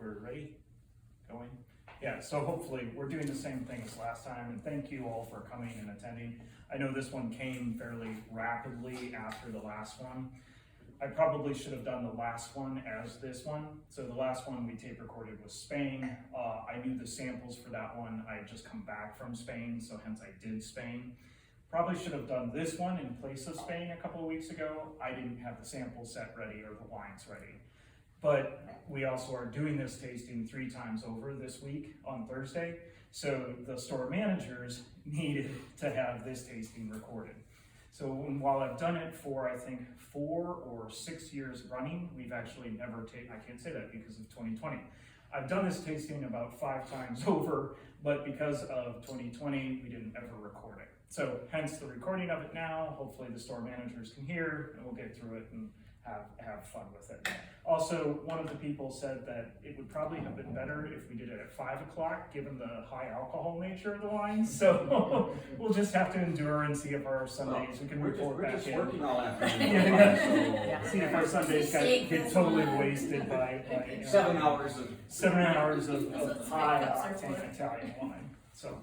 we're ready, going. Yeah, so hopefully we're doing the same thing as last time, and thank you all for coming and attending. I know this one came fairly rapidly after the last one. I probably should have done the last one as this one. So the last one we tape recorded was Spain. I knew the samples for that one. I had just come back from Spain, so hence I did Spain. Probably should have done this one in place of Spain a couple of weeks ago. I didn't have the sample set ready or the wines ready. But we also are doing this tasting 3 times over this week on Thursday. So the store managers needed to have this tasting recorded. So while I've done it for, I think, 4 or 6 years running, we've actually never I can't say that because of 2020. I've done this tasting about 5 times over, but because of 2020, we didn't ever record it. So hence the recording of it now. Hopefully the store managers can hear and we'll get through it and have fun with it. Also, one of the people said that it would probably have been better if we did it at 5 o'clock, given the high alcohol nature of the wine. So we'll just have to endure and see if our Sundays we can report back in. We're just working all afternoon. Yeah. See if our Sundays get totally wasted by 7 hours of 7 hours of high octane Italian wine. So.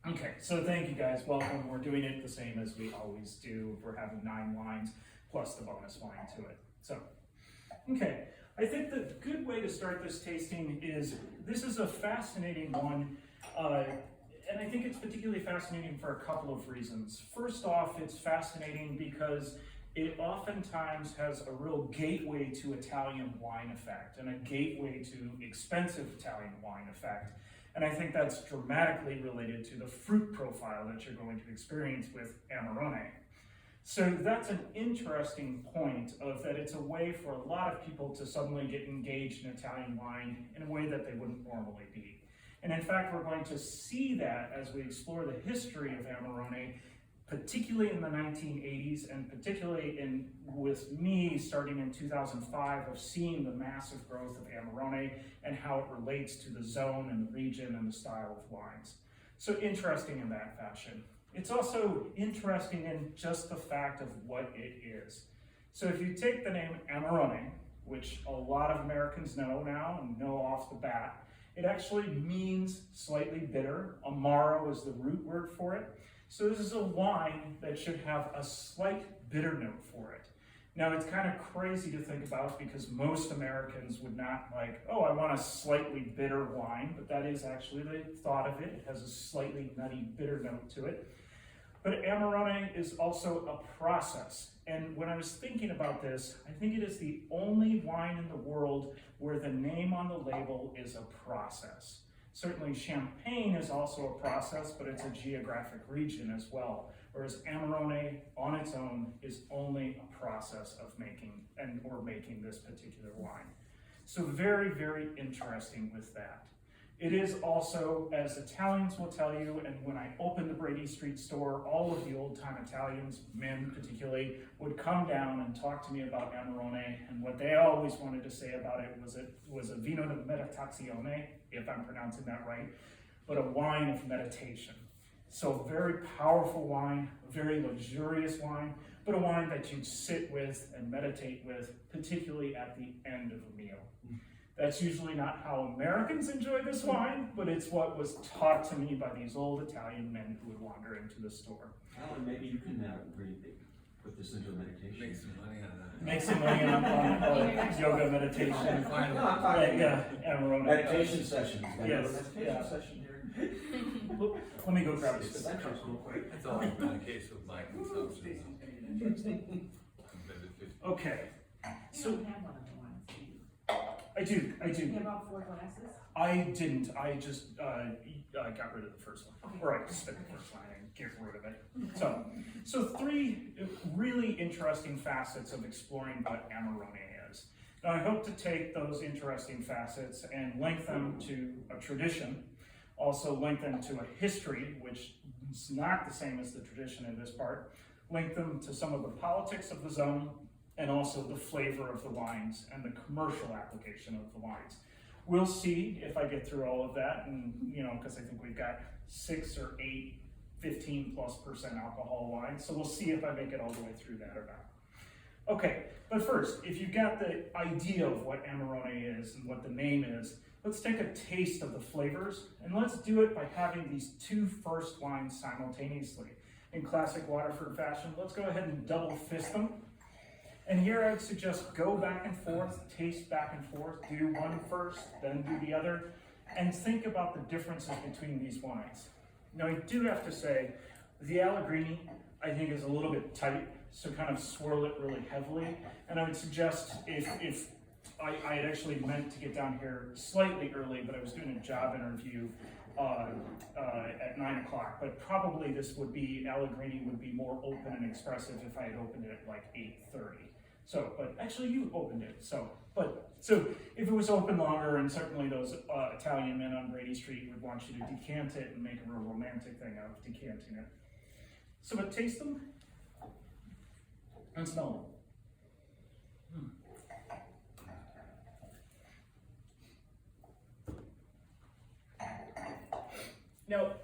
Okay, so thank you guys, welcome. We're doing it the same as we always do. We're having 9 wines plus the bonus wine to it. So, okay, I think the good way to start this tasting is, this is a fascinating one, and I think it's particularly fascinating for a couple of reasons. First off, it's fascinating because it oftentimes has a real gateway to Italian wine effect and a gateway to expensive Italian wine effect. And I think that's dramatically related to the fruit profile that you're going to experience with Amarone. So that's an interesting point of that it's a way for a lot of people to suddenly get engaged in Italian wine in a way that they wouldn't normally be. And in fact, we're going to see that as we explore the history of Amarone, particularly in the 1980s, and particularly with me starting in 2005 of seeing the massive growth of Amarone and how it relates to the zone and the region and the style of wines. So interesting in that fashion. It's also interesting in just the fact of what it is. So if you take the name Amarone, which a lot of Americans know now and know off the bat, it actually means slightly bitter. Amaro is the root word for it. So this is a wine that should have a slight bitter note for it. Now it's kind of crazy to think about because most Americans would not like, oh, I want a slightly bitter wine, but that is actually the thought of it. It has a slightly nutty bitter note to it. But Amarone is also a process. And when I was thinking about this, I think it is the only wine in the world where the name on the label is a process. Certainly Champagne is also a process, but it's a geographic region as well. Whereas Amarone on its own is only a process of making this particular wine. So very, very interesting with that. It is also, as Italians will tell you, and when I opened the Brady Street store, all of the old-time Italians, men particularly, would come down and talk to me about Amarone, and what they always wanted to say about it was a vino di meditazione, if I'm pronouncing that right, but a wine of meditation. So very powerful wine, a very luxurious wine, but a wine that you'd sit with and meditate with, particularly at the end of a meal. That's usually not how Americans enjoy this wine, but it's what was taught to me by these old Italian men who would wander into the store. Alan, maybe you can put this into a meditation. Make some money on that. Make some money on yoga meditation. Amarone. Meditation sessions. Yes. Meditation session here. Let me go grab this. Real quick. That's always been the case with my consumption. Okay. So You don't have one of the ones, do you? I do. You have all 4 glasses? I didn't. I just got rid of the first one. Or I spent the first one and get rid of it. So 3 really interesting facets of exploring what Amarone is. Now I hope to take those interesting facets and link them to a tradition, also link them to a history, which is not the same as the tradition in this part, link them to some of the politics of the zone, and also the flavor of the wines and the commercial application of the wines. We'll see if I get through all of that, and because I think we've got 6 or 8, 15+% alcohol wines, so we'll see if I make it all the way through that or not. Okay, but first, if you've got the idea of what Amarone is and what the name is, let's take a taste of the flavors, and let's do it by having these two first wines simultaneously. In classic Waterford fashion, let's go ahead and double fist them. And here I would suggest go back and forth, taste back and forth, do one first, then do the other, and think about the differences between these wines. Now I do have to say, the Allegrini I think is a little bit tight, so kind of swirl it really heavily. And I would suggest if I had actually meant to get down here slightly early, but I was doing a job interview at 9 o'clock, but probably this would be, Allegrini would be more open and expressive if I had opened it at like 8:30. So, but actually you opened it, so if it was open longer, and certainly those Italian men on Brady Street would want you to decant it and make a real romantic thing out of decanting it. So, but taste them and smell them. Now,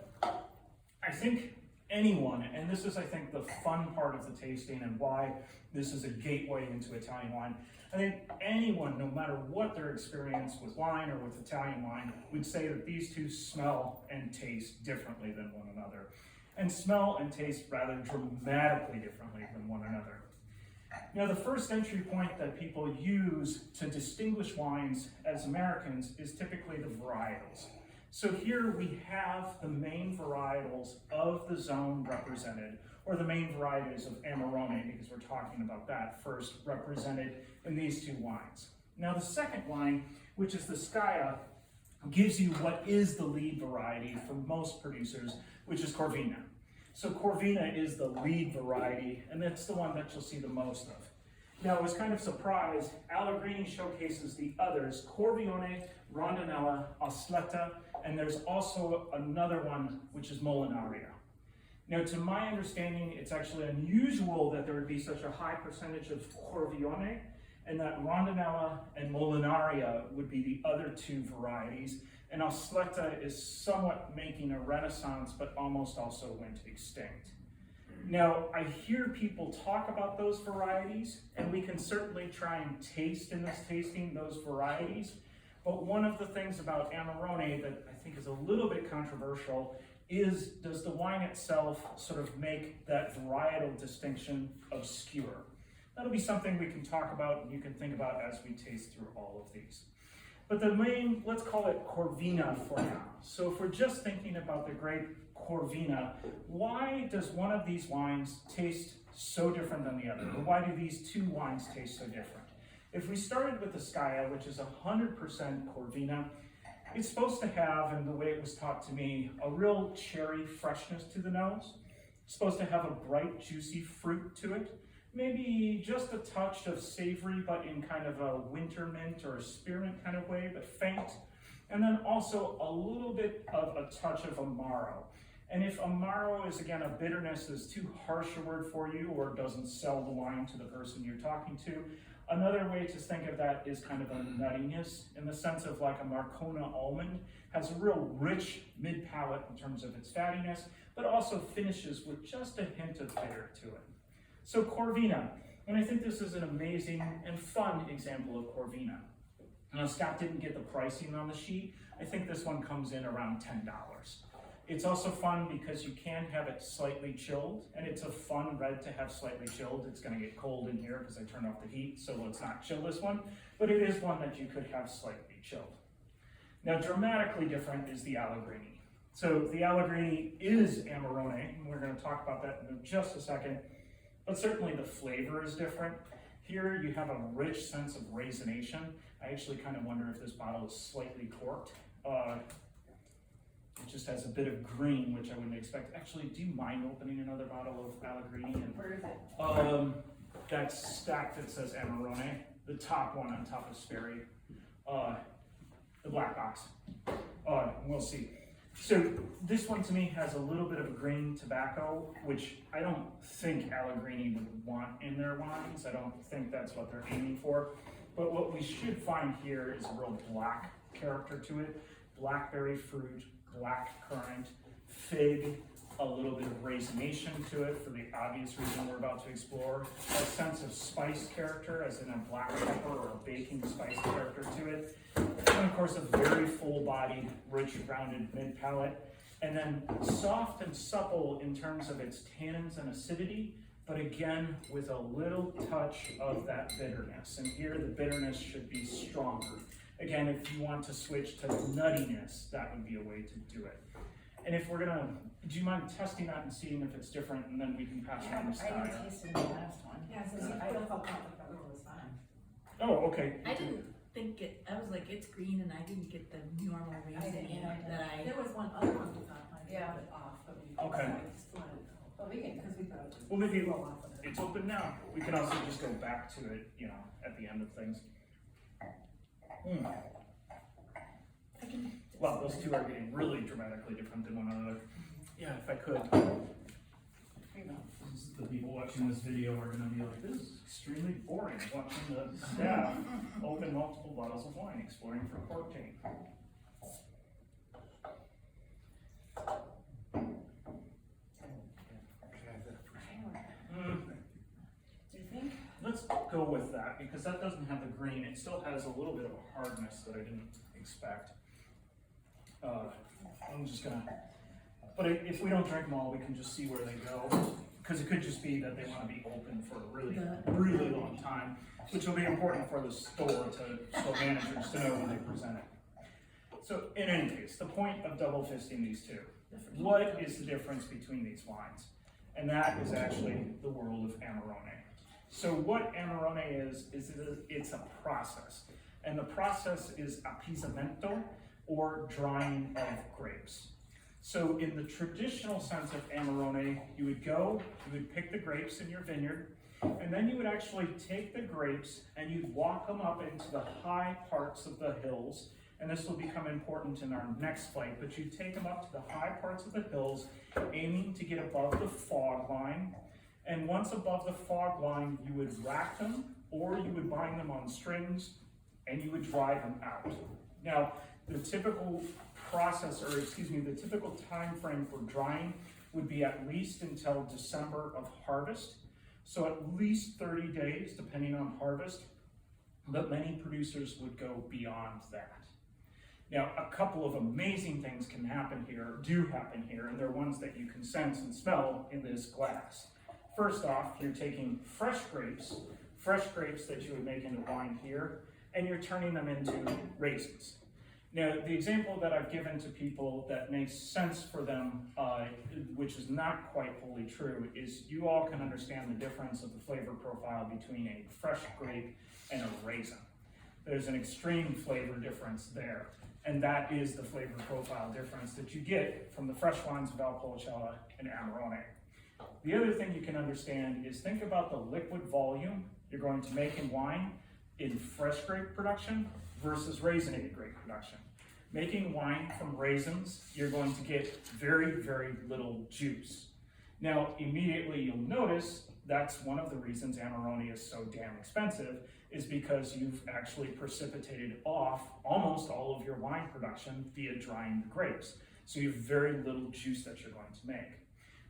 I think anyone, and this is, I think, the fun part of the tasting and why this is a gateway into Italian wine, I think anyone, no matter what their experience with wine or with Italian wine, would say that these two smell and taste differently than one another, and smell and taste rather dramatically differently than one another. Now, the first entry point that people use to distinguish wines as Americans is typically the varietals. So here we have the main varietals of the zone represented, or the main varieties of Amarone, because we're talking about that first, represented in these two wines. Now the second wine, which is the Skaya, gives you what is the lead variety for most producers, which is Corvina. So Corvina is the lead variety, and that's the one that you'll see the most of. Now, I was kind of surprised, Allegrini showcases the others, Corvione, Rondinella, Osleta, and there's also another one, which is Molinari. Now, to my understanding, it's actually unusual that there would be such a high percentage of Corvione, and that Rondinella and Molinari would be the other two varieties, and Osleta is somewhat making a renaissance, but almost also went extinct. Now, I hear people talk about those varieties, and we can certainly try and taste in this tasting those varieties, but one of the things about Amarone that I think is a little bit controversial is, does the wine itself sort of make that varietal distinction obscure? That'll be something we can talk about and you can think about as we taste through all of these. But the main, let's call it Corvina for now. So if we're just thinking about the grape Corvina, why does one of these wines taste so different than the other? Or why do these two wines taste so different? If we started with the Skaya, which is 100% Corvina, it's supposed to have, and the way it was taught to me, a real cherry freshness to the nose. It's supposed to have a bright, juicy fruit to it. Maybe just a touch of savory, but in kind of a winter mint or a spearmint kind of way, but faint. And then also a little bit of a touch of Amaro. And if Amaro is, again, a bitterness is too harsh a word for you or doesn't sell the wine to the person you're talking to, another way to think of that is kind of a nuttiness in the sense of like a Marcona almond, has a real rich mid-palate in terms of its fattiness, but also finishes with just a hint of bitter to it. So Corvina, and I think this is an amazing and fun example of Corvina. Now Scott didn't get the pricing on the sheet. I think this one comes in around $10. It's also fun because you can have it slightly chilled, and it's a fun red to have slightly chilled. It's going to get cold in here because I turned off the heat, so let's not chill this one, but it is one that you could have slightly chilled. Now dramatically different is the Allegrini. So the Allegrini is Amarone, and we're going to talk about that in just a second. But certainly the flavor is different. Here you have a rich sense of raisination. I actually kind of wonder if this bottle is slightly corked. It just has a bit of green, which I wouldn't expect. Actually, do you mind opening another bottle of Allegrini? Where is it? That stack that says Amarone, the top one on top of Sperry, the black box. We'll see. So this one to me has a little bit of green tobacco, which I don't think Allegrini would want in their wines. I don't think that's what they're aiming for. But what we should find here is a real black character to it. Blackberry fruit, black currant, fig, a little bit of raisination to it for the obvious reason we're about to explore. A sense of spice character, as in a black pepper or a baking spice character to it. And of course, a very full-bodied, rich, rounded mid-palate, and then soft and supple in terms of its tannins and acidity, but again, with a little touch of that bitterness. And here, the bitterness should be stronger. Again, if you want to switch to nuttiness, that would be a way to do it. And if we're gonna, do you mind testing that and seeing if it's different, and then we can pass around the I style? didn't taste it in the last one. Yeah, so I felt comfortable was fine. Oh, okay. I didn't think it, I was like, it's green and I didn't get the normal raisin that I. There was one other one we thought might Yeah. put it off, but we. Okay. We just wanted to go. But we can, Because we thought it was. Well, maybe roll off of it. it's open now. We can also just go back to it, you know, at the end of things. Mm. I can. Wow, those two are getting really dramatically different than one another. Yeah, if I could. The people watching this video are gonna be like, this is extremely boring, watching the staff open multiple bottles of wine, exploring for protein. do you think? Let's go with that, because that doesn't have the green, it still has a little bit of a hardness that I didn't expect. I'm just gonna, but if we don't drink them all, we can just see where they go, because it could just be that they wanna be open for a really, really long time, which will be important for the store managers to know when they present it. So in any case, the point of double fisting these two, what is the difference between these wines? And that is actually the world of Amarone. So what Amarone is it's a process. And the process is appisamento, or drying of grapes. So in the traditional sense of Amarone, you would pick the grapes in your vineyard, and then you would actually take the grapes and you'd walk them up into the high parts of the hills, and this will become important in our next flight, but you take them up to the high parts of the hills, aiming to get above the fog line. And once above the fog line, you would rack them, or you would bind them on strings, and you would dry them out. Now, the typical process, or excuse me, the typical time frame for drying would be at least until December of harvest. So at least 30 days, depending on harvest, but many producers would go beyond that. Now, a couple of amazing things do happen here, and they're ones that you can sense and smell in this glass. First off, you're taking fresh grapes that you would make into wine here, and you're turning them into raisins. Now, the example that I've given to people that makes sense for them, which is not quite wholly true, is you all can understand the difference of the flavor profile between a fresh grape and a raisin. There's an extreme flavor difference there, and that is the flavor profile difference that you get from the fresh wines of Valpolicella and Amarone. The other thing you can understand is think about the liquid volume you're going to make in wine in fresh grape production versus raisinated grape production. Making wine from raisins, you're going to get very, very little juice. Now, immediately you'll notice that's one of the reasons Amarone is so damn expensive, is because you've actually precipitated off almost all of your wine production via drying the grapes. So you have very little juice that you're going to make.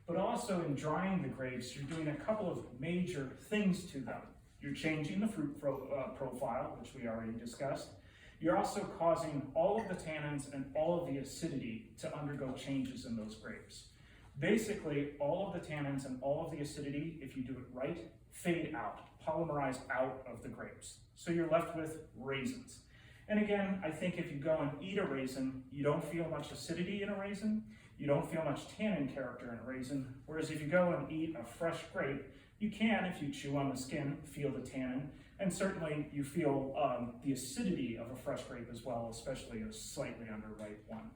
But also in drying the grapes, you're doing a couple of major things to them. You're changing the fruit profile, which we already discussed. You're also causing all of the tannins and all of the acidity to undergo changes in those grapes. Basically, all of the tannins and all of the acidity, if you do it right, fade out, polymerize out of the grapes. So you're left with raisins. And again, I think if you go and eat a raisin, you don't feel much acidity in a raisin, you don't feel much tannin character in a raisin, whereas if you go and eat a fresh grape, you can, if you chew on the skin, feel the tannin, and certainly you feel the acidity of a fresh grape as well, especially a slightly underripe one.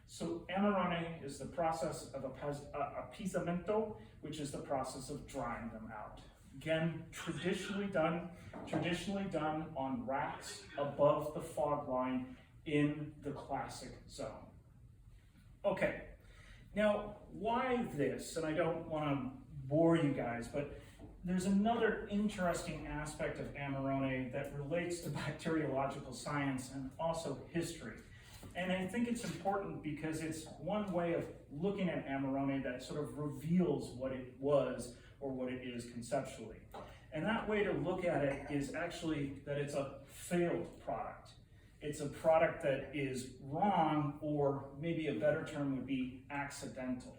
So Amarone is the process of appisamento, which is the process of drying them out. Again, traditionally done on racks above the fog line in the classic zone. Okay, now why this? And I don't want to bore you guys, but there's another interesting aspect of Amarone that relates to bacteriological science and also history. And I think it's important because it's one way of looking at Amarone that sort of reveals what it was or what it is conceptually. And that way to look at it is actually that it's a failed product. It's a product that is wrong, or maybe a better term would be accidental.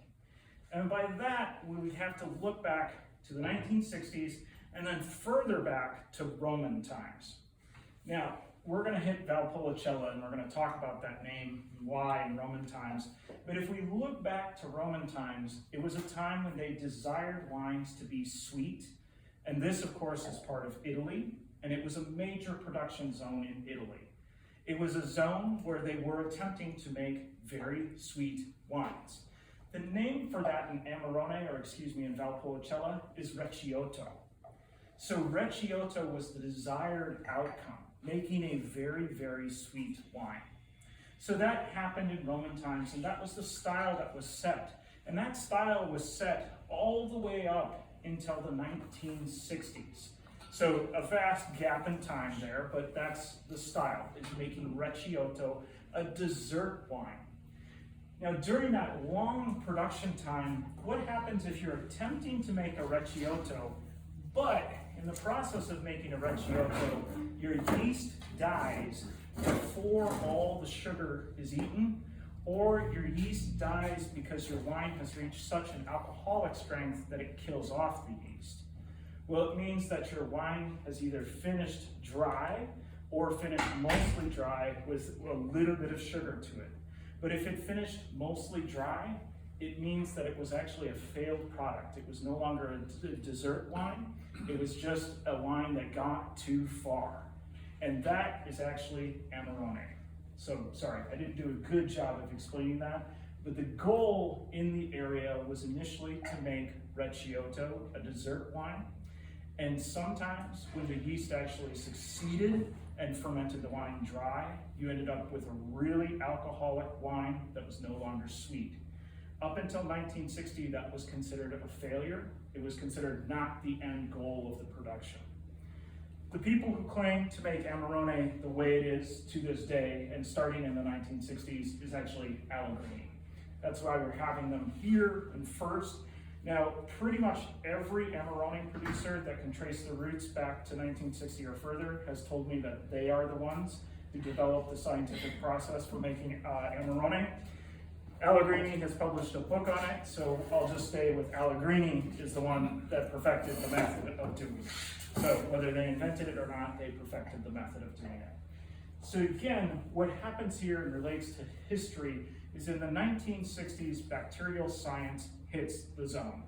And by that, we would have to look back to the 1960s and then further back to Roman times. Now, we're going to hit Valpolicella and we're going to talk about that name and why in Roman times. But if we look back to Roman times, it was a time when they desired wines to be sweet. And this, of course, is part of Italy, and it was a major production zone in Italy. It was a zone where they were attempting to make very sweet wines. The name for that in Amarone, or excuse me, in Valpolicella, is Recioto. So Recioto was the desired outcome, making a very, very sweet wine. So that happened in Roman times, and that was the style that was set. And that style was set all the way up until the 1960s. So a vast gap in time there, but that's the style, is making Recioto a dessert wine. Now, during that long production time, what happens if you're attempting to make a Recioto, but in the process of making a Recioto, your yeast dies before all the sugar is eaten, or your yeast dies because your wine has reached such an alcoholic strength that it kills off the yeast? Well, it means that your wine has either finished dry or finished mostly dry with a little bit of sugar to it. But if it finished mostly dry, it means that it was actually a failed product. It was no longer a dessert wine. It was just a wine that got too far. And that is actually Amarone. So, sorry, I didn't do a good job of explaining that, but the goal in the area was initially to make Recioto a dessert wine. And sometimes when the yeast actually succeeded and fermented the wine dry, you ended up with a really alcoholic wine that was no longer sweet. Up until 1960, that was considered a failure. It was considered not the end goal of the production. The people who claim to make Amarone the way it is to this day, and starting in the 1960s, is actually Allegrini. That's why we're having them here and first. Now, pretty much every Amarone producer that can trace the roots back to 1960 or further has told me that they are the ones who developed the scientific process for making Amarone. Allegrini has published a book on it, so I'll just stay with Allegrini is the one that perfected the method of doing it. So whether they invented it or not, they perfected the method of doing it. So again, what happens here and relates to history is in the 1960s, bacterial science hits the zone.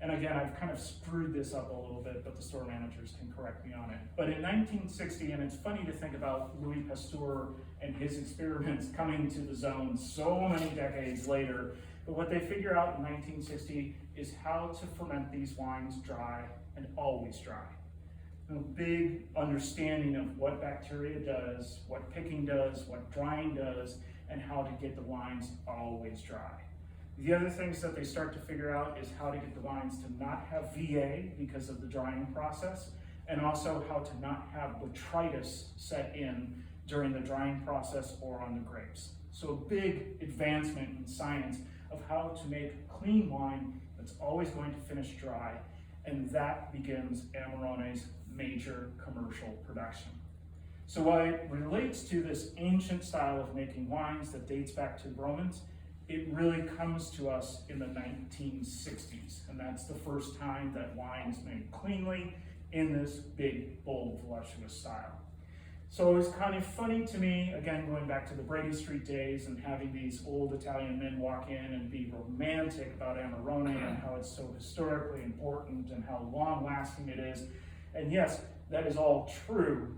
And again, I've kind of screwed this up a little bit, but the store managers can correct me on it. But in 1960, and it's funny to think about Louis Pasteur and his experiments coming to the zone so many decades later, but what they figure out in 1960 is how to ferment these wines dry and always dry. A big understanding of what bacteria does, what picking does, what drying does, and how to get the wines always dry. The other things that they start to figure out is how to get the wines to not have VA because of the drying process, and also how to not have botrytis set in during the drying process or on the grapes. So a big advancement in science of how to make clean wine that's always going to finish dry, and that begins Amarone's major commercial production. So while it relates to this ancient style of making wines that dates back to the Romans, it really comes to us in the 1960s, and that's the first time that wine is made cleanly in this big, bold, voluptuous style. So it was kind of funny to me, again, going back to the Brady Street days and having these old Italian men walk in and be romantic about Amarone and how it's so historically important and how long-lasting it is. And yes, that is all true,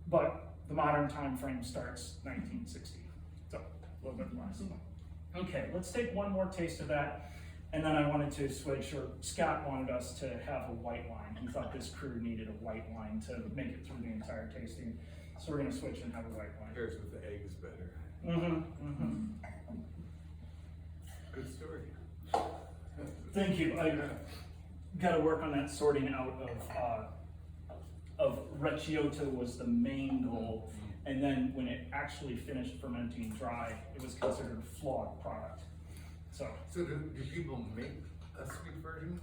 but the modern time frame starts 1960. So, a little bit less. Okay, let's take one more taste of that, and then I wanted to switch, or Scott wanted us to have a white wine. He thought this crew needed a white wine to make it through the entire tasting. So we're gonna switch and have a white wine. Pairs with the eggs better. Good story. Thank you. I gotta work on that sorting out of Recioto was the main goal. And then when it actually finished fermenting dry, it was considered a flawed product. So do people make a sweet version?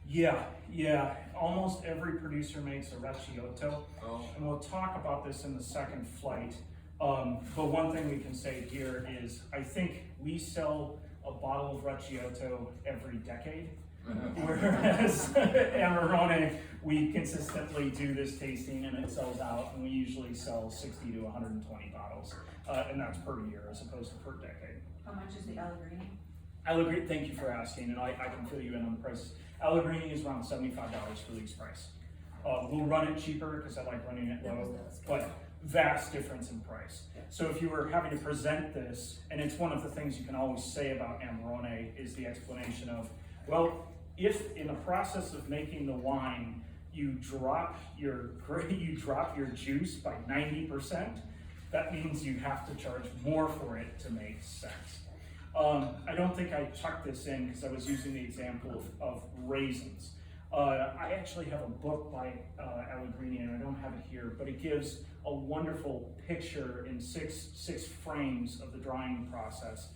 yeah. Almost every producer makes a Recioto. Oh. And we'll talk about this in the second flight. But one thing we can say here is, I think we sell a bottle of Recioto every decade. Whereas Amarone, we consistently do this tasting and it sells out, and we usually sell 60 to 120 bottles, and that's per year as opposed to per decade. How much is the Allegrini? Allegrini, thank you for asking, and I can fill you in on the prices. Allegrini is around $75 for lease price. We'll run it cheaper because I like running it low, but vast difference in price. So if you were having to present this, and it's one of the things you can always say about Amarone is the explanation of, well, if in the process of making the wine, you drop your juice by 90%, that means you have to charge more for it to make sense. I don't think I chucked this in because I was using the example of raisins. I actually have a book by Allegrini, and I don't have it here, but it gives a wonderful picture in six frames of the drying process.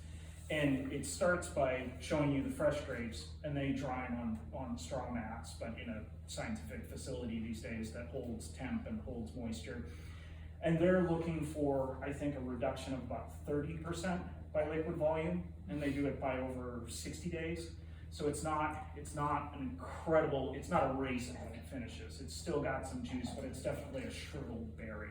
And it starts by showing you the fresh grapes, and they dry them on straw mats, but in a scientific facility these days that holds temp and holds moisture. And they're looking for, I think, a reduction of about 30% by liquid volume, and they do it by over 60 days. So it's not an incredible, it's not a raisin when it finishes. It's still got some juice, but it's definitely a shriveled berry.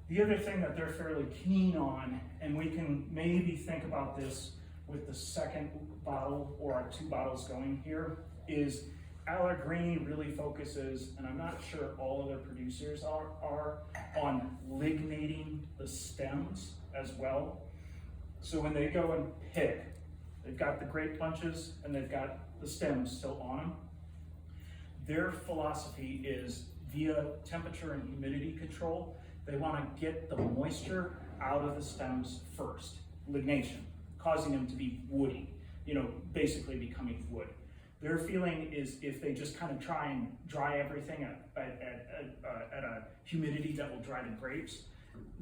The other thing that they're fairly keen on, and we can maybe think about this with the second bottle or our 2 bottles going here, is Allegrini really focuses, and I'm not sure all other producers are on lignating the stems as well. So when they go and pick, they've got the grape bunches and they've got the stems still on them. Their philosophy is via temperature and humidity control. They want to get the moisture out of the stems first, lignation, causing them to be woody, basically becoming wood. Their feeling is if they just kind of try and dry everything at a humidity that will dry the grapes,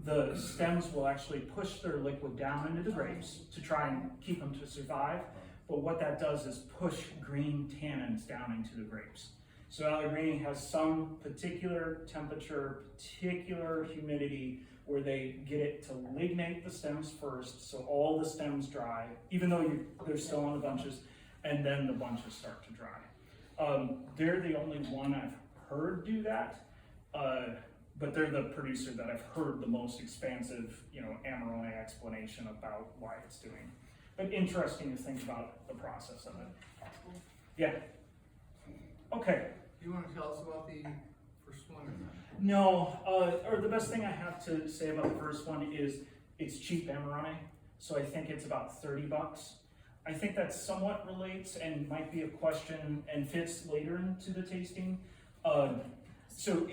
the stems will actually push their liquid down into the grapes to try and keep them to survive. But what that does is push green tannins down into the grapes. So Allegrini has some particular temperature, particular humidity where they get it to lignate the stems first, so all the stems dry, even though they're still on the bunches, and then the bunches start to dry. They're the only one I've heard do that, but they're the producer that I've heard the most expansive, Amarone explanation about why it's doing. But interesting to think about the process of it. Yeah. Okay. Do you want to tell us about the first one? No, or the best thing I have to say about the first one is it's cheap Amarone, so I think it's about $30. I think that somewhat relates and might be a question and fits later into the tasting. So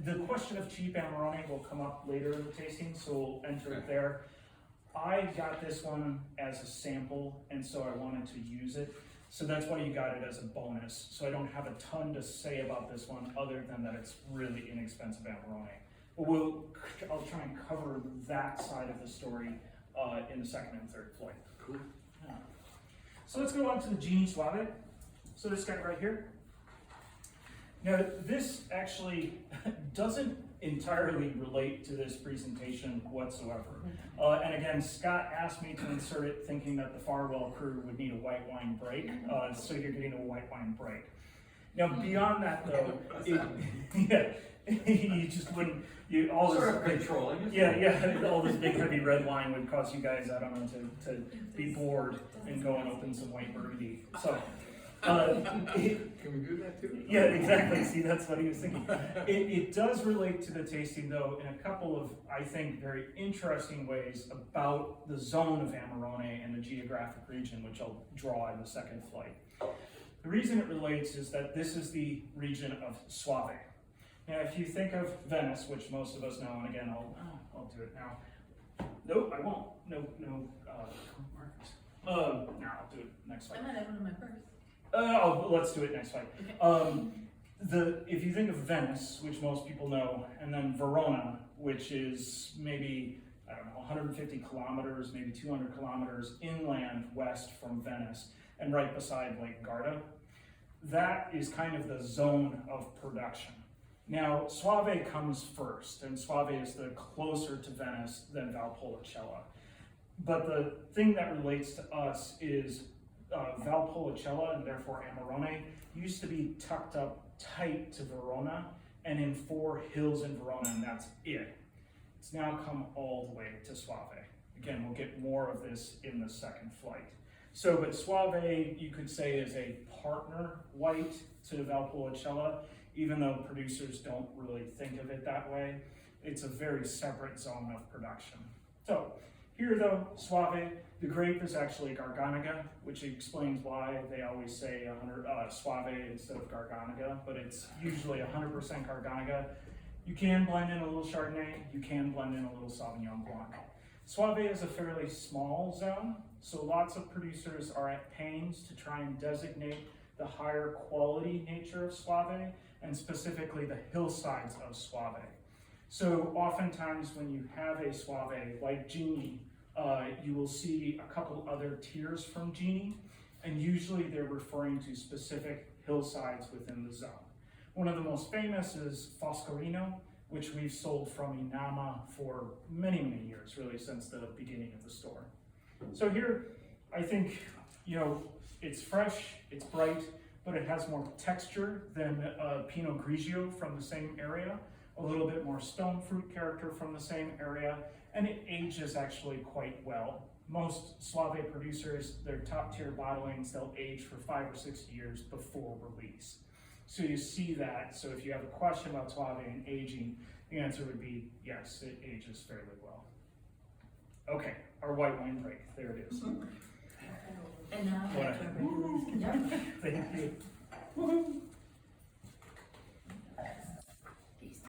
the question of cheap Amarone will come up later in the tasting, so we'll enter it there. I got this one as a sample, and so I wanted to use it. So that's why you got it as a bonus. So I don't have a ton to say about this one other than that it's really inexpensive Amarone. But I'll try and cover that side of the story in the second and third flight. Cool. Yeah. So let's go on to the Genie Suave. So this guy right here. Now this actually doesn't entirely relate to this presentation whatsoever. And again, Scott asked me to insert it thinking that the Farwell crew would need a white wine break, so you're getting a white wine break. Now beyond that though, you just wouldn't, all this- Sort of controlling it. yeah, all this big heavy red wine would cause you guys, I don't know, to be bored and go and open some white burgundy. So, Can we do that too? yeah, exactly. See, that's what he was thinking. It does relate to the tasting, though, in a couple of, I think, very interesting ways about the zone of Amarone and the geographic region, which I'll draw in the second flight. The reason it relates is that this is the region of Suave. Now, if you think of Venice, which most of us know, and again, I'll do it now. Nope, I won't. No markers. No, I'll do it next slide. I might have one in my purse. Let's do it next slide. If you think of Venice, which most people know, and then Verona, which is maybe, 150 kilometers, maybe 200 kilometers inland west from Venice, and right beside Lake Garda, that is kind of the zone of production. Now, Soave comes first, and Soave is the closer to Venice than Valpolicella. But the thing that relates to us is Valpolicella, and therefore Amarone, used to be tucked up tight to Verona, and in 4 hills in Verona, and that's it. It's now come all the way to Soave. Again, we'll get more of this in the second flight. So, but Soave, you could say, is a partner white to Valpolicella, even though producers don't really think of it that way. It's a very separate zone of production. So, here though, Soave, the grape is actually Garganega, which explains why they always say Soave instead of Garganega, but it's usually 100% Garganega. You can blend in a little Chardonnay, you can blend in a little Sauvignon Blanc. Soave is a fairly small zone, so lots of producers are at pains to try and designate the higher quality nature of Soave, and specifically the hillsides of Soave. So oftentimes when you have a Soave like Genie, you will see a couple other tiers from Genie, and usually they're referring to specific hillsides within the zone. One of the most famous is Foscarino, which we've sold from Inama for many, many years, really since the beginning of the store. So here, I think, it's fresh, it's bright, but it has more texture than Pinot Grigio from the same area, a little bit more stone fruit character from the same area, and it ages actually quite well. Most Soave producers, their top tier bottlings, they'll age for 5 or 6 years before release. So you see that, so if you have a question about Soave and aging, the answer would be yes, it ages fairly well. Okay, our white wine break, there it is. And now What? back to our regular schedule. Thank you. Woohoo.